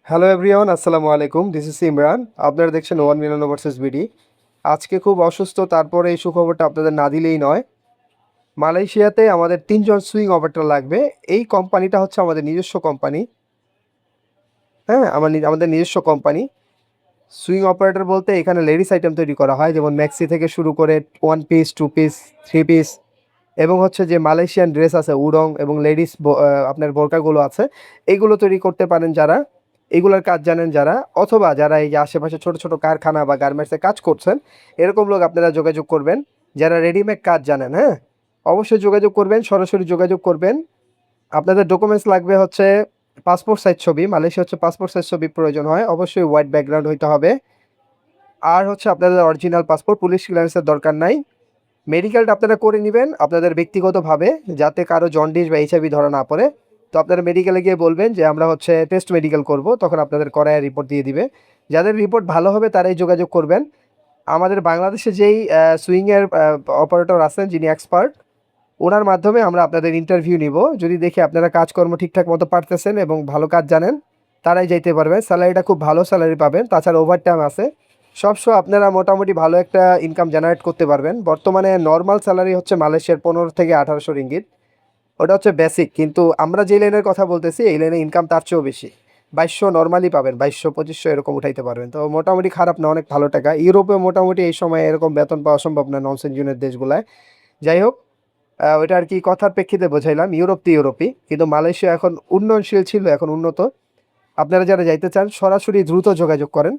Hello everyone, আসসালামু আলাইকুম। This is Imran. আপনারা দেখছেন ওয়ান মিলিয়ন ভার্সেস বিডি। আজকে খুব অসুস্থ, তারপরে এই সুখবরটা আপনাদের না দিলেই নয়। মালয়েশিয়াতে আমাদের ৩ জন সুইং অপারেটর লাগবে। এই কোম্পানিটা হচ্ছে আমাদের নিজস্ব কোম্পানি। হ্যাঁ, আমাদের নিজস্ব কোম্পানি। সুইং অপারেটর বলতে এখানে লেডিস আইটেম তৈরি করা হয়, যেমন ম্যাক্সি থেকে শুরু করে 1 পিস, 2 পিস, 3 পিস, এবং হচ্ছে যে মালয়েশিয়ান ড্রেস আছে উডং, এবং লেডিস আপনার বোরকাগুলো আছে, এইগুলো তৈরি করতে পারেন যারা, এগুলোর কাজ জানেন যারা, অথবা যারা এই যে আশেপাশে ছোট ছোট কারখানা বা গার্মেন্টসে কাজ করছেন, এরকম লোক আপনারা যোগাযোগ করবেন যারা রেডিমেড কাজ জানেন। হ্যাঁ, অবশ্যই যোগাযোগ করবেন, সরাসরি যোগাযোগ করবেন। আপনাদের ডকুমেন্টস লাগবে হচ্ছে পাসপোর্ট সাইজ ছবি। মালয়েশিয়া হচ্ছে পাসপোর্ট সাইজ ছবি প্রয়োজন হয়, অবশ্যই হোয়াইট ব্যাকগ্রাউন্ড হইতে হবে। আর হচ্ছে আপনাদের অরিজিনাল পাসপোর্ট, পুলিশ ক্লিয়ারেন্সের দরকার নাই। মেডিকেলটা আপনারা করে নেবেন আপনাদের ব্যক্তিগতভাবে, যাতে কারো জন্ডিস বা এইচআইভি ধরা না পড়ে। তো আপনারা মেডিকেলে গিয়ে বলবেন যে আমরা হচ্ছে টেস্ট মেডিকেল করব, তখন আপনাদের করায় রিপোর্ট দিয়ে দিবে। যাদের রিপোর্ট ভালো হবে তারাই যোগাযোগ করবেন। আমাদের বাংলাদেশে যেই সুইংয়ের অপারেটর আছেন, যিনি এক্সপার্ট, ওনার মাধ্যমে আমরা আপনাদের ইন্টারভিউ নিব। যদি দেখি আপনারা কাজকর্ম ঠিকঠাক মতো পারতেছেন এবং ভালো কাজ জানেন, তারাই যাইতে পারবেন। স্যালারিটা খুব ভালো স্যালারি পাবেন, তাছাড়া ওভারটাইম আছে। সব আপনারা মোটামুটি ভালো একটা ইনকাম জেনারেট করতে পারবেন। বর্তমানে নর্মাল স্যালারি হচ্ছে মালয়েশিয়ার 15 থেকে 1800 রিঙ্গিত, ওটা হচ্ছে বেসিক। কিন্তু আমরা যে লাইনের কথা বলতেছি, এই লাইনে ইনকাম তার চেয়েও বেশি। 2200 নর্মালি পাবেন, 2200 2500 এরকম উঠাইতে পারবেন। তো মোটামুটি খারাপ না, অনেক ভালো টাকা। ইউরোপে মোটামুটি এই সময় এরকম বেতন পাওয়া সম্ভব না, নন সেনজুনের দেশগুলায়। যাই হোক, ওইটা আর কি কথার প্রেক্ষিতে বোঝাইলাম। ইউরোপ তো ইউরোপই, কিন্তু মালয়েশিয়া এখন উন্নয়নশীল ছিল, এখন উন্নত। আপনারা যারা যাইতে চান সরাসরি দ্রুত যোগাযোগ করেন,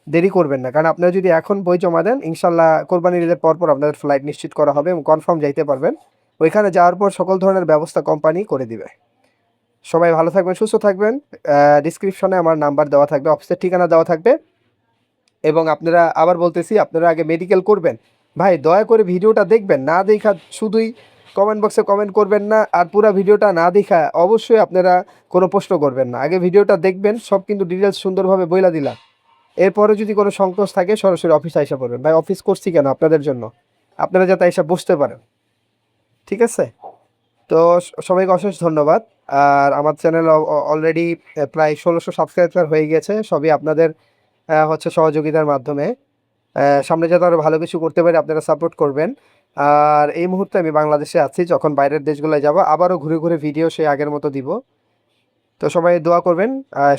দেরি করবেন না। কারণ আপনারা যদি এখন বই জমা দেন, ইনশাল্লাহ কোরবানির ঈদের পর আপনাদের ফ্লাইট নিশ্চিত করা হবে এবং কনফার্ম যাইতে পারবেন। ওইখানে যাওয়ার পর সকল ধরনের ব্যবস্থা কোম্পানি করে দিবে। সবাই ভালো থাকবেন, সুস্থ থাকবেন। ডিসক্রিপশনে আমার নাম্বার দেওয়া থাকবে, অফিসের ঠিকানা দেওয়া থাকবে। এবং আপনারা, আবার বলতেছি, আপনারা আগে মেডিকেল করবেন। ভাই দয়া করে ভিডিওটা দেখবেন, না দেখা শুধুই কমেন্ট বক্সে কমেন্ট করবেন না, আর পুরো ভিডিওটা না দেখা অবশ্যই আপনারা কোনো প্রশ্ন করবেন না। আগে ভিডিওটা দেখবেন, সব কিন্তু ডিটেলস সুন্দরভাবে বইলা দিলাম। এরপরে যদি কোনো সংকোচ থাকে সরাসরি অফিসে আইসা পড়বেন। ভাই অফিস করছি কেন? আপনাদের জন্য, আপনারা যাতে এসে বসতে পারেন। ঠিক আছে? তো সবাইকে অশেষ ধন্যবাদ। আর আমার চ্যানেল অলরেডি প্রায় 1600 সাবস্ক্রাইবার হয়ে গেছে, সবই আপনাদের হচ্ছে সহযোগিতার মাধ্যমে। সামনে যাতে আরও ভালো কিছু করতে পারি, আপনারা সাপোর্ট করবেন। আর এই মুহূর্তে আমি বাংলাদেশে আছি, যখন বাইরের দেশগুলোয় যাব আবারও ঘুরে ঘুরে ভিডিও সেই আগের মতো দিব। তো সবাই দোয়া করবেন,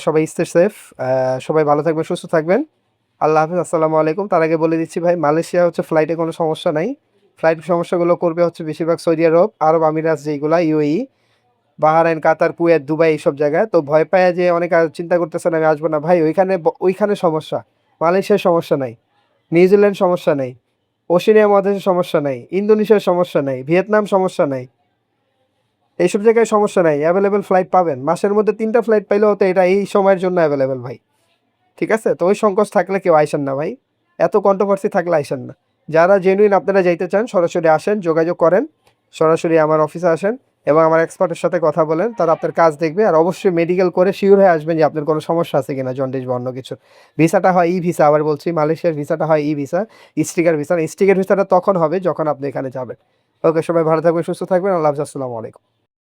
সবাই স্টে সেফ, সবাই ভালো থাকবেন, সুস্থ থাকবেন। আল্লাহ হাফিজ, আসসালামু আলাইকুম। তার আগে বলে দিচ্ছি ভাই, মালয়েশিয়া হচ্ছে ফ্লাইটে কোনো সমস্যা নাই। ফ্লাইট সমস্যাগুলো করবে হচ্ছে বেশিরভাগ সৌদি আরব, আরব আমিরাত, যেইগুলা ইউএই, বাহরাইন, কাতার, কুয়েত, দুবাই, এইসব জায়গায়। তো ভয় পায় যে অনেক চিন্তা করতেছেন আমি আসবো না, ভাই ওইখানে ওইখানে সমস্যা। মালয়েশিয়ার সমস্যা নাই, নিউজিল্যান্ড সমস্যা নেই, ওশেনিয়া মহাদেশের সমস্যা নাই, ইন্দোনেশিয়ার সমস্যা নাই, ভিয়েতনাম সমস্যা নাই, এইসব জায়গায় সমস্যা নাই। অ্যাভেলেবেল ফ্লাইট পাবেন, মাসের মধ্যে 3টা ফ্লাইট পাইলেও তো এটা এই সময়ের জন্য অ্যাভেলেবেল ভাই। ঠিক আছে? তো ওই সংকোচ থাকলে কেউ আইসেন না ভাই, এত কন্ট্রোভার্সি থাকলে আইসেন না। যারা জেনুইন আপনারা যাইতে চান সরাসরি আসেন, যোগাযোগ করেন, সরাসরি আমার অফিসে আসেন এবং আমার এক্সপার্টের সাথে কথা বলেন, তারা আপনার কাজ দেখবে। আর অবশ্যই মেডিকেল করে শিওর হয়ে আসবেন যে আপনার কোনো সমস্যা আছে কিনা, জন্ডিস বা অন্য কিছু। ভিসাটা হয় ই ভিসা, আবার বলছি, মালয়েশিয়ার ভিসাটা হয় ই ভিসা, স্টিকার ভিসা না। স্টিকার ভিসাটা তখন হবে যখন আপনি এখানে যাবেন। ওকে, সবাই ভালো থাকবেন, সুস্থ থাকবেন। আল্লাহ হাফিজ, আসসালামু আলাইকুম।